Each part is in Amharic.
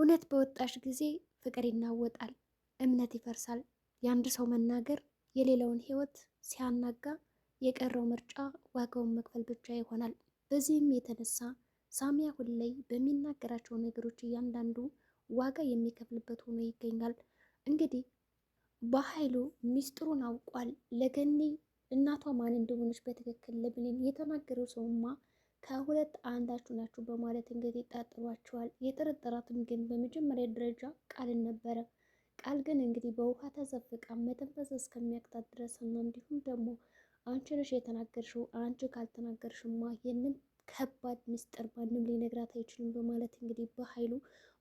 እውነት በወጣሽ ጊዜ ፍቅር ይናወጣል፣ እምነት ይፈርሳል። የአንድ ሰው መናገር የሌላውን ህይወት ሲያናጋ የቀረው ምርጫ ዋጋውን መክፈል ብቻ ይሆናል። በዚህም የተነሳ ሳሚ አሁን ላይ በሚናገራቸው ነገሮች እያንዳንዱ ዋጋ የሚከፍልበት ሆኖ ይገኛል። እንግዲህ በኃይሉ ሚስጥሩን አውቋል። ለገኒ እናቷ ማን እንደሆነች በትክክል ለብሌን የተናገረው ሰውማ ከሁለት አንዳችሁ ናችሁ በማለት እንግዲህ ጠርጥሯቸዋል። የጠረጠራትም ግን በመጀመሪያ ደረጃ ቃልን ነበረ። ቃል ግን እንግዲህ በውሃ ተዘፍቃ መተንፈስ እስከሚያቅታት ድረስ እና እንዲሁም ደግሞ አንቺ ነሽ የተናገርሽው፣ አንቺ ካልተናገርሽማ ይህንን ከባድ ምስጢር ማንም ሊነግራት አይችልም በማለት እንግዲህ በኃይሉ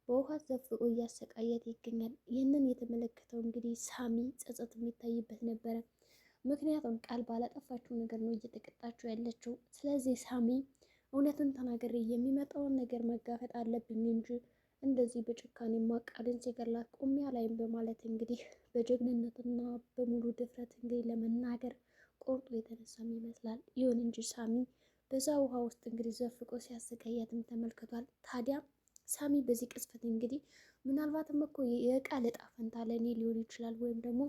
በውሃ ዘፍቆ እያሰቃያት ይገኛል። ይህንን የተመለከተው እንግዲህ ሳሚ ጸጸት የሚታይበት ነበረ። ምክንያቱም ቃል ባላጠፋችው ነገር ነው እየተቀጣችው ያለችው። ስለዚህ ሳሚ እውነትን ተናግሬ የሚመጣውን ነገር መጋፈጥ አለብኝ እንጂ እንደዚህ በጭካኔማ ቃልን ሲገላት ቆሜ አላይም በማለት እንግዲህ በጀግንነትና በሙሉ ድፍረት እንግዲህ ለመናገር ቆርጦ የተነሳም ይመስላል። ይሁን እንጂ ሳሚ በዛ ውሃ ውስጥ እንግዲህ ዘፍቆ ሲያሰቃያትም ተመልክቷል። ታዲያ ሳሚ በዚህ ቅጽበት እንግዲህ ምናልባትም እኮ የቃል እጣ ፈንታ ለእኔ ሊሆን ይችላል፣ ወይም ደግሞ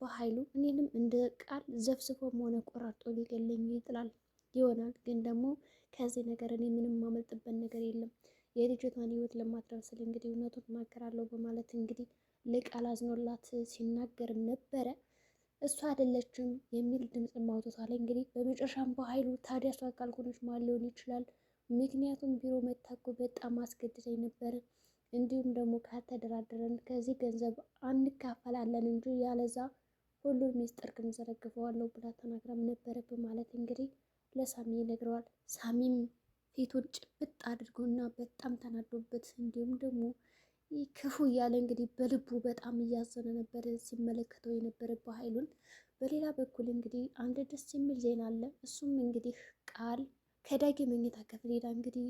በኃይሉ እኔንም እንደ ቃል ዘፍስፎም ሆነ ቆራርጦ ሊገለኝ ይጥላል ይሆናል። ግን ደግሞ ከዚህ ነገር እኔ ምንም ማመልጥበት ነገር የለም። የልጅቷን ህይወት ለማትረፍ ስል እንግዲህ እውነቱን እናገራለሁ በማለት እንግዲህ ለቃል አዝኖላት ሲናገር ነበረ። እሷ አይደለችም የሚል ድምፅ ማውጣቷል። እንግዲህ በመጨረሻም በኃይሉ ታዲያ እሷ ካልሆነች ማን ሊሆን ይችላል? ምክንያቱም ቢሮ መታኮ በጣም አስገድደኝ ነበር፣ እንዲሁም ደግሞ ካልተደራደረን ከዚህ ገንዘብ አንካፈላለን እንጂ ያለዛ ሁሉን ሚስጥር ግን ዘረግፈዋለሁ ብላ ተናግራም ነበረ በማለት እንግዲህ ለሳሚ ይነግረዋል። ሳሚም ፊቱን ጭብጥ አድርጎና በጣም ተናዶበት እንዲሁም ደግሞ ክፉ እያለ እንግዲህ በልቡ በጣም እያዘነ ነበር ሲመለከተው የነበረ በኃይሉን። በሌላ በኩል እንግዲህ አንድ ደስ የሚል ዜና አለ። እሱም እንግዲህ ቃል ከዳጊ መኝታ ክፍል ሄዳ እንግዲህ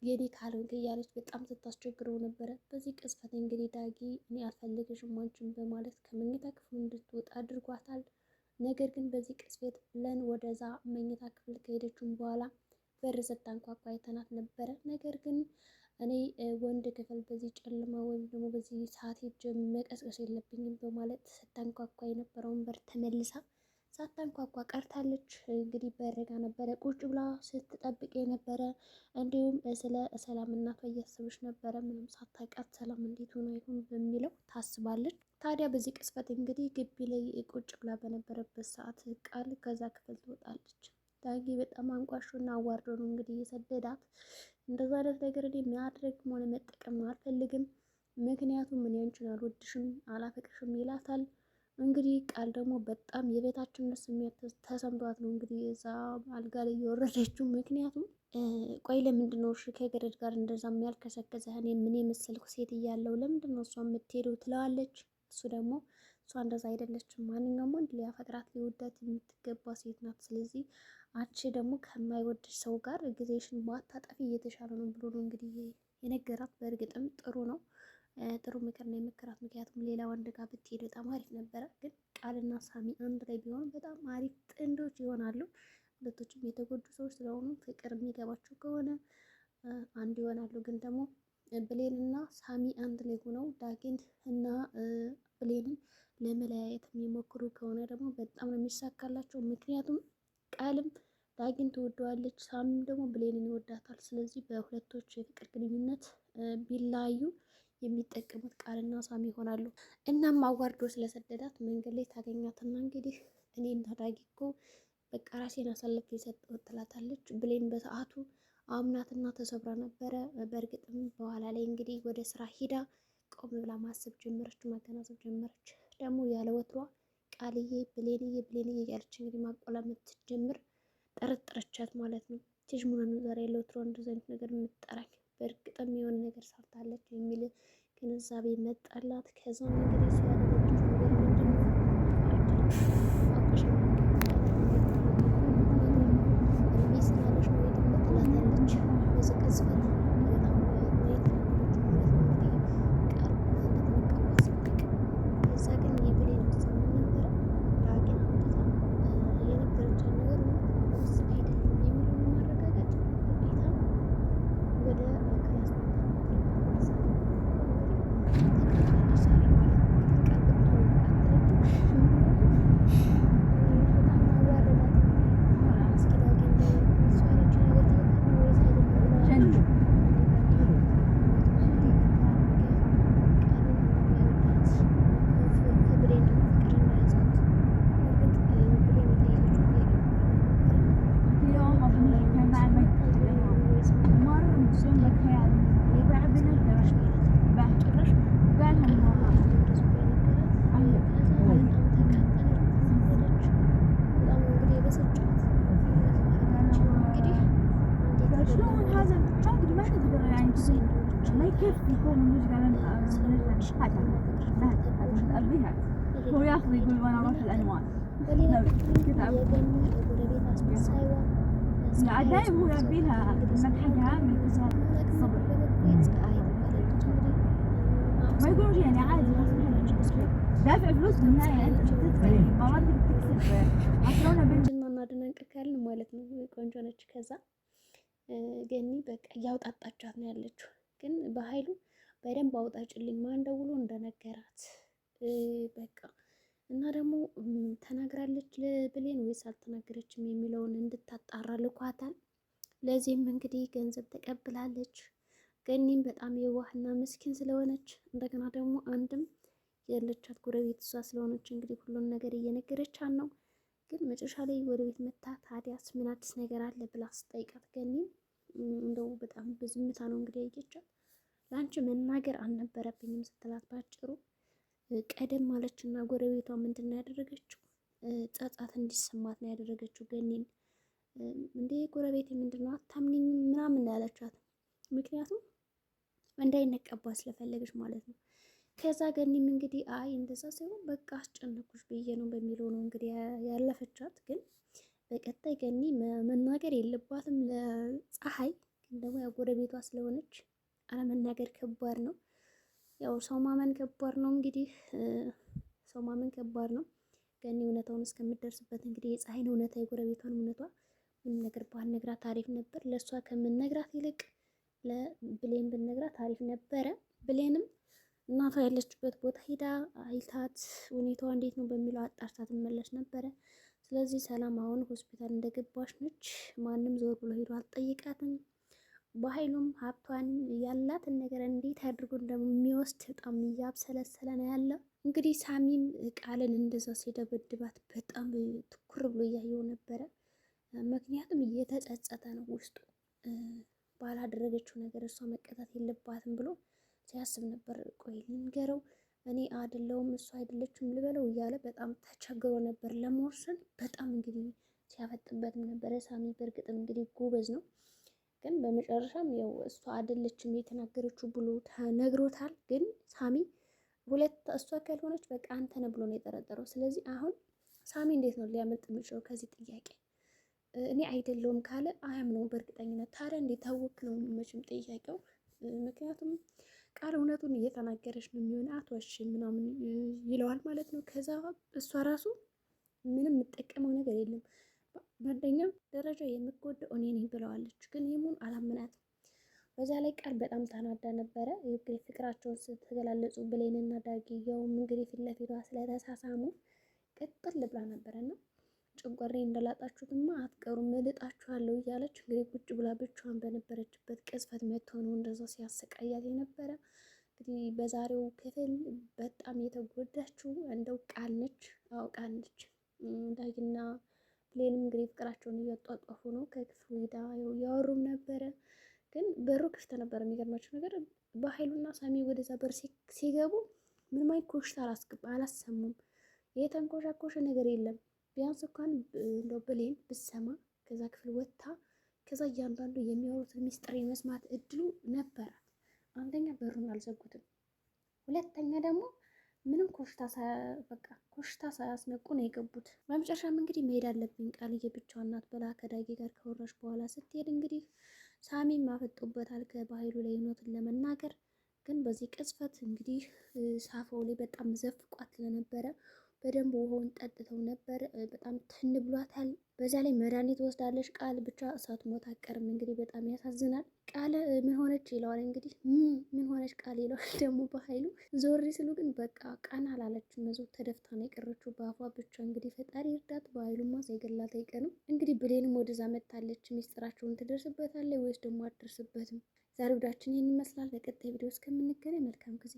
የኔ ካልሆንክ እያለች በጣም ስታስቸግረው ነበረ። በዚህ ቅጽበት እንግዲህ ዳጊ እኔ አልፈልግሽም አንቺን በማለት ከመኝታ ክፍል እንድትወጣ አድርጓታል። ነገር ግን በዚህ ቅጽበት ብለን ወደዛ መኝታ ክፍል ከሄደችም በኋላ በር ስታንኳኳ አይተናት ነበረ። ነገር ግን እኔ ወንድ ክፍል በዚህ ጨለማ ወይም ደግሞ በዚህ ሰዓት ሄጄ መቀስቀስ የለብኝም በማለት ስታንኳኳ የነበረውን በር ተመልሳ ሳታንኳኳ ቀርታለች። እንግዲህ በረጋ ነበረ ቁጭ ብላ ስትጠብቅ የነበረ እንዲሁም ስለ ሰላም እናቷ እያሰበች ነበረ። ምንም ሳታውቃት ሰላም እንዴት ሆኖ ይሆን በሚለው ታስባለች። ታዲያ በዚህ ቅጽበት እንግዲህ ግቢ ላይ ቁጭ ብላ በነበረበት ሰዓት ቃል ከዛ ክፍል ትወጣለች። ዳጊ በጣም አንቋሾና አዋርዶ ነው እንግዲህ የሰደዳት። እንደዛ አይነት ነገር እኔ ማድረግም ሆነ መጠቀም አልፈልግም፣ ምክንያቱም ምን አንቺን አልወድሽም አላፈቅርሽም ይላታል። እንግዲህ ቃል ደግሞ በጣም የቤታችንነት ስሜት ተሰምቷት ነው እንግዲህ እዛ አልጋ ላይ የወረደችው። ምክንያቱም ቆይ ለምንድን ነው እሺ ከገረድ ጋር እንደዛ የሚያልከሰከሰህ? እኔ ምን የመሰልኩ ሴት እያለሁ ለምንድን ነው እሷ የምትሄደው ትለዋለች። እሱ ደግሞ እሷ እንደዛ አይደለችም፣ ማንኛውም ወንድ ሊያፈቅራት ሊወዳት የምትገባ ሴት ናት። ስለዚህ አንቺ ደግሞ ከማይወድሽ ሰው ጋር ጊዜሽን ባታጠፊ እየተሻለ ነው ብሎ ነው እንግዲህ የነገራት። በእርግጥም ጥሩ ነው፣ ጥሩ ምክር ነው የመከራት። ምክንያቱም ሌላ ወንድ ጋር ብትሄድ በጣም አሪፍ ነበረ። ግን ቃልና ሳሚ አንድ ላይ ቢሆን በጣም አሪፍ ጥንዶች ይሆናሉ። ሁለቶችም የተጎዱ ሰዎች ስለሆኑ ፍቅር የሚገባቸው ከሆነ አንድ ይሆናሉ። ግን ደግሞ ብሌን እና ሳሚ አንድ ላይ ሆነው ዳጊን እና ብሌንን ለመለያየት የሚሞክሩ ከሆነ ደግሞ በጣም ነው የሚሳካላቸው። ምክንያቱም ቃልም ዳጊን ትወደዋለች፣ ሳሚም ደግሞ ብሌንን ይወዳታል። ስለዚህ በሁለቶች የፍቅር ግንኙነት ቢለያዩ የሚጠቀሙት ቃልና ሳሚ ይሆናሉ። እናም አዋርዶ ስለሰደዳት መንገድ ላይ ታገኛትና እንግዲህ እኔ እና ዳጊ እኮ በቃ ራሴን አሳልፌ የሰጠሁት ትላታለች። ብሌን በሰዓቱ አምናትና ተሰብራ ነበረ። በእርግጥም በኋላ ላይ እንግዲህ ወደ ስራ ሂዳ ቆም ብላ ማሰብ ጀመረች፣ ማገናዘብ ጀመረች። ደግሞ ያለ ወትሯ ቃልዬ ብሌንዬ ብሌንዬ እያለች እንግዲህ ማቆላመጥ ስትጀምር ጠረጠረቻት ማለት ነው። ትጅ ሙሉ ዛሬ ለወትሮ እንደዚህ አይነት ነገር የምትጠራኝ በእርግጥም የሆነ ነገር ሰርታለች የሚል ግንዛቤ መጣላት። ከዛም እንግዲህ ስላደረገችው ነገር ምንድን ነው አውቅሽ ስላለች ነው የትም ትላታለች። በዚህ ቅጽበት በጣም ማየት ነገሮች ማለት ነው እንግዲህ ቃል እንደተነቀባ ስንቅ ከዛ ግን የብሌን ውሳኔ ነበረ ዳጊን አምጥታ የነገረቻት ነገር ወስ አይደለም የሚለውን ማረጋገጥ ግዴታ ወደ ክላስ እንደወደድሽ እንደማፈቅርሽ ተጎድሽ። هو ياخذ يقول وانا اروح العنوان በሌላ በኩል የገኒ የጎረቤት አስመሳይዋ لا دايم هو يبي لها المدح عامل كذا صبر ما يقولون يعني عادي دافع فلوس بالنهاية انت تدفع مرات بتكسب عشرونة ጅና እናደናንቀካለን ማለት ነው። ቆንጆ ነች። ከዛ ገኒ በቃ እያውጣጣቻት ነው ያለችው። ግን በኃይሉ በደንብ አውጣጭልኝ ማን ደውሎ እንደነገራት በቃ እና ደግሞ ተናግራለች ለብሌን ወይስ አልተናገረችም የሚለውን እንድታጣራ ልኳታል። ለዚህም እንግዲህ ገንዘብ ተቀብላለች። ገኒም በጣም የዋህና ምስኪን ስለሆነች እንደገና ደግሞ አንድም ያለቻት ጎረቤት እሷ ስለሆነች እንግዲህ ሁሉን ነገር እየነገረቻት ነው። ግን መጨረሻ ላይ ወደ ቤት መታ ታዲያስ ምን አዲስ ነገር አለ ብላ ስጠይቃት ገኒም እንደው በጣም በዝምታ ነው እንግዲህ ያየቻት። ለአንቺ መናገር አልነበረብኝም ስትላት ባጭሩ ቀደም ማለች እና ጎረቤቷ ምንድን ነው ያደረገችው? ጸጸት እንዲሰማት ነው ያደረገችው ገኒን። እንዴ ጎረቤቴ ምንድን ነው አታምኝም ምናምን ያለቻት፣ ምክንያቱም እንዳይነቀባት ስለፈለገች ማለት ነው። ከዛ ገኒም እንግዲህ አይ እንደዛ ሳይሆን በቃ አስጨነኩሽ ብዬ ነው በሚለው ነው እንግዲህ ያለፈቻት። ግን በቀጣይ ገኒ መናገር የለባትም ለፀሐይ። ግን ደግሞ ያው ጎረቤቷ ስለሆነች አለመናገር ከባድ ነው። ያው ሰው ማመን ከባድ ነው። እንግዲህ ሰው ማመን ከባድ ነው። ገኒ እውነታውን እስከምትደርስበት እንግዲህ የፀሐይን እውነታ የጎረቤቷን እውነቷ ምንም ነገር ባልነግራት አሪፍ ነበር። ለእሷ ከምነግራት ይልቅ ለብሌን ብነግራት አሪፍ ነበረ። ብሌንም እናቷ ያለችበት ቦታ ሂዳ አይታት ሁኔታዋ እንዴት ነው በሚለው አጣርታ ትመለስ ነበረ። ስለዚህ ሰላም አሁን ሆስፒታል እንደገባች ነች። ማንም ዞር ብሎ ሄዶ አልጠይቃትም። በኃይሉም ሀብቷን ያላትን ነገር እንዴት አድርጎ እንደሚወስድ በጣም እያብሰለሰለ ነው ያለው። እንግዲህ ሳሚም ቃልን እንደዛ ሲደበድባት በጣም ትኩር ብሎ እያየው ነበረ። ምክንያቱም እየተጸጸተ ነው ውስጡ ባላደረገችው ነገር እሷ መቀጣት የለባትም ብሎ ሲያስብ ነበር። ቆይ ልንገረው እኔ አይደለሁም እሷ አይደለችም ልበለው እያለ በጣም ተቸግሮ ነበር ለመወሰን። በጣም እንግዲህ ሲያፈጥበትም ነበረ። ሳሚ በእርግጥም እንግዲህ ጎበዝ ነው። ግን በመጨረሻም ያው እሷ አይደለችም የተናገረችው ብሎ ተነግሮታል። ግን ሳሚ እሷ ካልሆነች በቃ አንተ ነህ ብሎ ነው የጠረጠረው። ስለዚህ አሁን ሳሚ እንዴት ነው ሊያመልጥ የሚችለው ከዚህ ጥያቄ? እኔ አይደለሁም ካለ አያምነውም በእርግጠኝነት። ታዲያ እንዴት ታወክ ነው መቼም ጥያቄው። ምክንያቱም ቃል እውነቱን እየተናገረች ነው የሚሆነ አትዋሽ ምናምን ይለዋል ማለት ነው። ከዛ እሷ ራሱ ምንም የምጠቀመው ነገር የለም በአንደኛ ደረጃ የምትጎዳው እኔ ነኝ ብለዋለች። ግን ይሙን አላምናትም። በዛ ላይ ቃል በጣም ታናዳ ነበረ። እንግዲህ ፍቅራቸውን ስትገላለጹ ብሌንና ዳጊ ያውም እንግዲህ ፊት ለፊቷ ስለተሳሳሙ ቅጥል ብላ ነበረና ጨጓሬ እንደላጣችሁትማ አትቀሩም እልጣችኋለሁ እያለች እንግዲህ ቁጭ ብላ ብቻዋን በነበረችበት ቅጽበት መጥቶ ነው እንደዛ ሲያሰቃያት የነበረ። እንግዲህ በዛሬው ክፍል በጣም የተጎዳችው እንደው ቃል ነች። አዎ ቃል ነች። ዳጊና ብሌንም እንግዲህ ፍቅራቸውን እያጧጧፉ ነው። ከክፍሉ ሄዳ ያወሩም ነበረ። ግን በሩ ክፍት ነበር። የሚገርማቸው ነገር በኃይሉና ሳሚ ወደዛ በር ሲገቡ ምንም አይነት ኮሽታ አላሰሙም። የተንኮሻኮሸ ነገር የለም። ቢያንስ እንኳን እንደው ብሌን ብሰማ ከዛ ክፍል ወጥታ ከዛ እያንዳንዱ የሚያወሩትን ሚስጥር የመስማት እድሉ ነበራት። አንደኛ በሩን አልዘጉትም፣ ሁለተኛ ደግሞ ምንም ኮሽታ ሳያስነቁ ነው የገቡት። በመጨረሻም እንግዲህ መሄድ አለብኝ ቃልዬ ብቻዋን ናት ብላ ከዳጊ ጋር ከወራሽ በኋላ ስትሄድ እንግዲህ ሳሚም አፈጦበታል ከባህሉ ላይ እውነቱን ለመናገር። ግን በዚህ ቅጽበት እንግዲህ ሳፋው ላይ በጣም ዘፍቋት ስለነበረ በደንብ ውሃውን ጠጥተው ነበር። በጣም ትን ብሏታል። በዛ ላይ መድኃኒት ወስዳለች ቃል ብቻ ሳትሞት አትቀርም። እንግዲህ በጣም ያሳዝናል። ቃል ምን ሆነች ይለዋል። እንግዲህ ምን ሆነች ቃል ይለዋል ደግሞ በኃይሉ ዞር ሲሉ ግን በቃ ቀና አላለችም። መዞር ተደፍታ ነው የቀረችው በአፏ ብቻ። እንግዲህ ፈጣሪ እርዳት። በኃይሉማ ሳይገላት አይቀርም። እንግዲህ ብሌንም ወደዛ መታለች። ሚስጥራቸውን ትደርስበታለች ወይስ ደግሞ አትደርስበትም? ዛሬ ወዳችን ይህን ይመስላል። በቀጣይ ቪዲዮ እስከምንገናኝ መልካም ጊዜ